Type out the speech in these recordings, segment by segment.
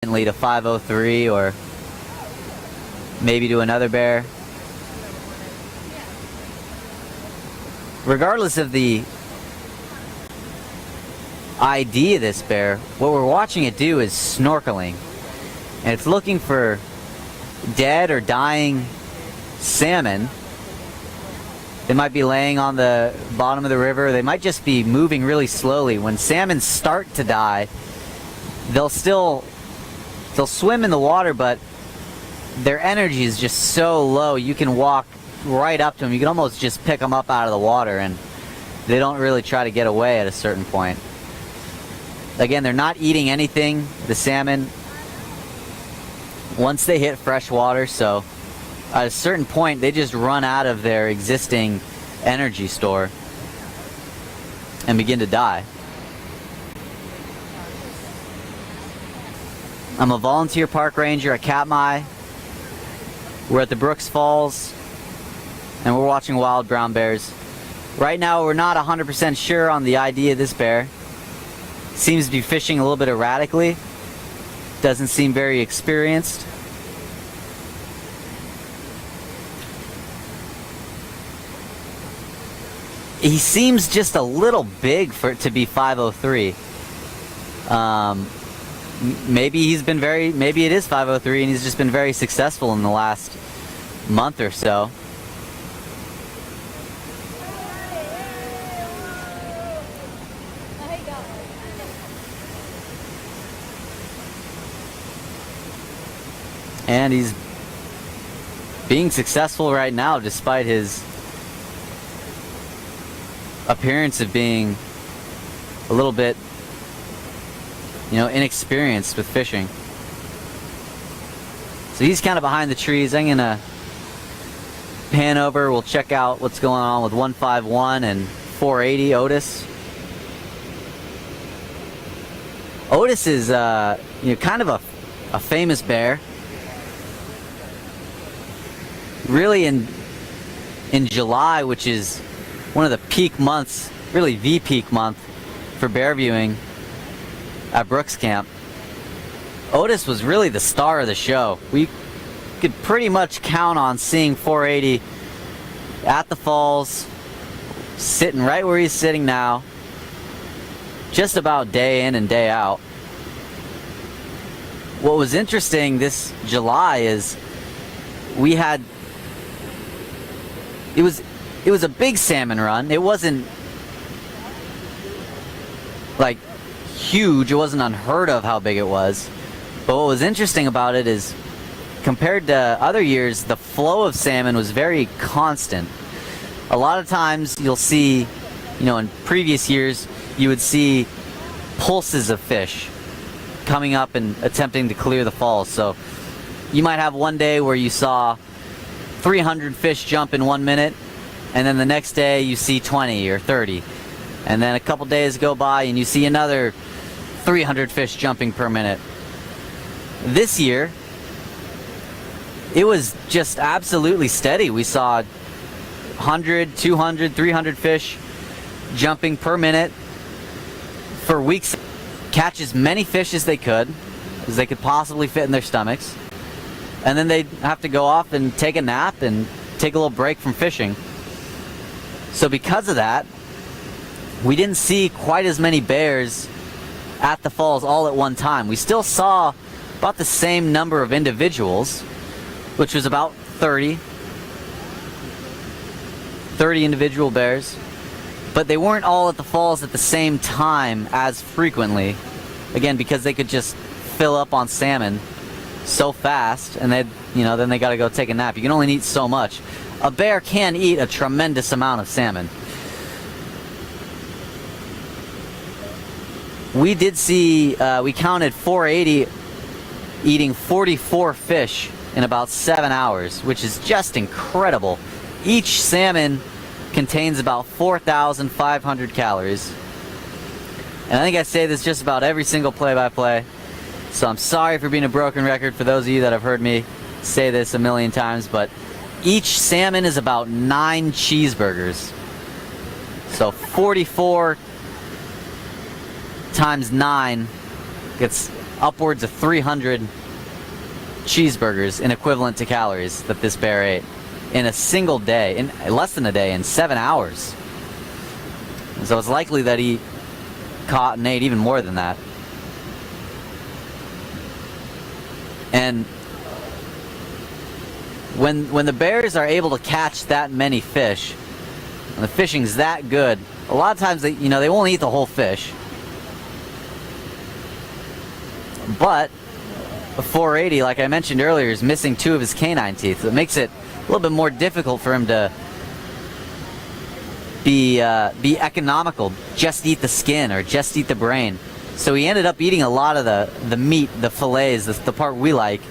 instantly to 503 or maybe to another bear. Regardless of the ID of this bear, what we're watching it do is snorkeling. And it's looking for dead or dying salmon. They might be laying on the bottom of the river. They might just be moving really slowly. When salmon start to die, they'll swim in the water, but their energy is just so low. You can walk right up to them. You can almost just pick them up out of the water, and they don't really try to get away at a certain point. Again, they're not eating anything, the salmon, once they hit fresh water, so at a certain point they just run out of their existing energy store and begin to die. I'm a volunteer park ranger at Katmai. We're at the Brooks Falls and we're watching wild brown bears. Right now we're not 100% sure on the ID of this bear. Seems to be fishing a little bit erratically. Doesn't seem very experienced. He seems just a little big for it to be 503. Maybe it is 503 and he's just been very successful in the last month or so. And he's being successful right now despite his appearance of being a little bit, inexperienced with fishing. So he's kind of behind the trees. I'm gonna pan over. We'll check out what's going on with 151 and 480 Otis. Otis is kind of a famous bear. Really in July, which is one of the peak months, really the peak month for bear viewing at Brooks Camp, Otis was really the star of the show. We could pretty much count on seeing 480 at the falls, sitting right where he's sitting now, just about day in and day out. What was interesting this July is it was a big salmon run. It wasn't like huge. It wasn't unheard of how big it was. But what was interesting about it is, compared to other years, the flow of salmon was very constant. A lot of times you'll see, in previous years, you would see pulses of fish coming up and attempting to clear the falls. So you might have one day where you saw 300 fish jump in 1 minute, and then the next day you see 20 or 30. And then a couple days go by and you see another 300 fish jumping per minute. This year, it was just absolutely steady. We saw 100, 200, 300 fish jumping per minute for weeks. Catch as many fish as they could possibly fit in their stomachs. And then they'd have to go off and take a nap and take a little break from fishing. So because of that, we didn't see quite as many bears at the falls all at one time. We still saw about the same number of individuals, which was about 30 individual bears, but they weren't all at the falls at the same time as frequently. Again, because they could just fill up on salmon so fast, and then they got to go take a nap. You can only eat so much. A bear can eat a tremendous amount of salmon. We did see, we counted 480 eating 44 fish in about 7 hours, which is just incredible. Each salmon contains about 4,500 calories. And I think I say this just about every single play-by-play. So I'm sorry for being a broken record for those of you that have heard me say this a million times, but each salmon is about 9 cheeseburgers. So 44 times 9 gets upwards of 300 cheeseburgers in equivalent to calories that this bear ate in a single day, in less than a day, in 7 hours. And so it's likely that he caught and ate even more than that. And when the bears are able to catch that many fish, and the fishing's that good, a lot of times they won't eat the whole fish. But a 480, like I mentioned earlier, is missing 2 of his canine teeth. So it makes it a little bit more difficult for him to be economical, just eat the skin or just eat the brain. So he ended up eating a lot of the meat, the fillets, the part we like,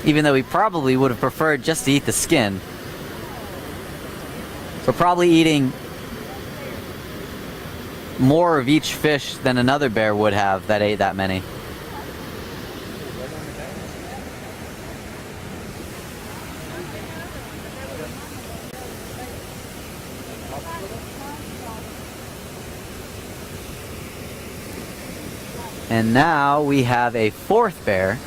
even though he probably would have preferred just to eat the skin. So probably eating more of each fish than another bear would have that ate that many. And now we have a 4th bear.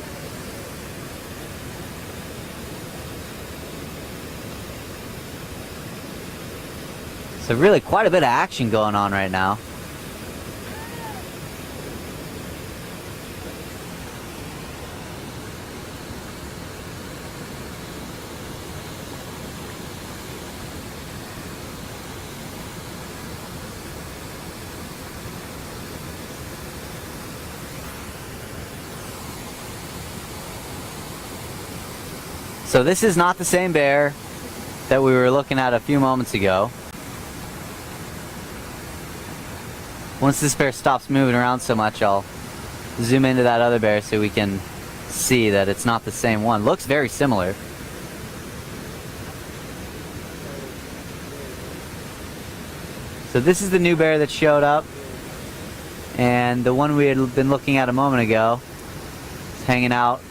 So really quite a bit of action going on right now. So this is not the same bear that we were looking at a few moments ago. Once this bear stops moving around so much, I'll zoom into that other bear so we can see that it's not the same one. Looks very similar. So this is the new bear that showed up, and the one we had been looking at a moment ago is hanging out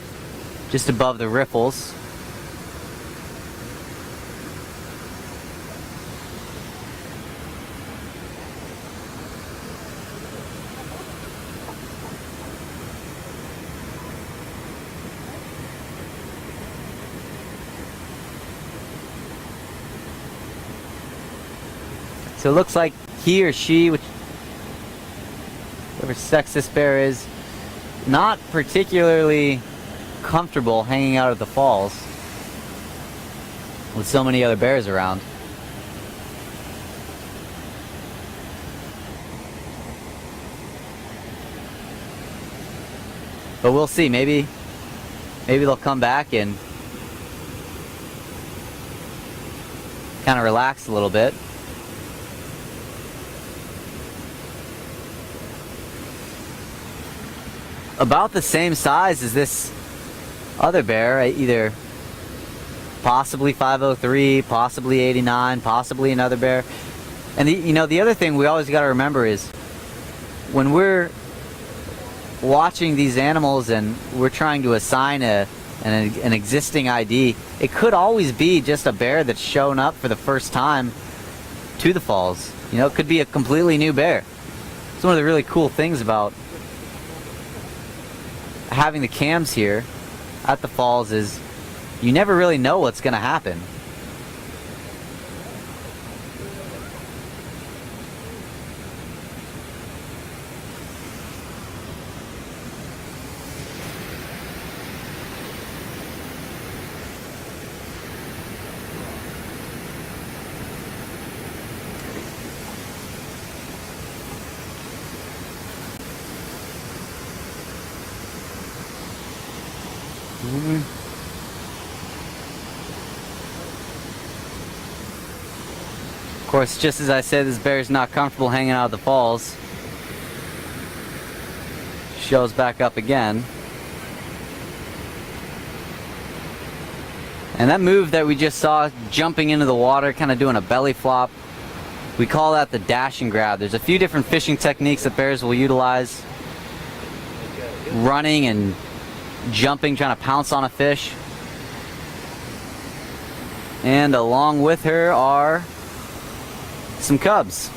just above the riffles. So it looks like he or she, whatever sex this bear is, not particularly comfortable hanging out at the falls with so many other bears around. But we'll see. Maybe they'll come back and kind of relax a little bit. About the same size as this other bear, either possibly 503, possibly 89, possibly another bear. And the other thing we always got to remember is when we're watching these animals and we're trying to assign an existing ID, it could always be just a bear that's shown up for the first time to the falls. It could be a completely new bear. It's one of the really cool things about having the cams here at the falls is you never really know what's going to happen. Of course, just as I said, this bear's not comfortable hanging out at the falls. Shows back up again. And that move that we just saw, jumping into the water, kind of doing a belly flop, we call that the dash and grab. There's a few different fishing techniques that bears will utilize. Running and jumping, trying to pounce on a fish. And along with her are some cubs.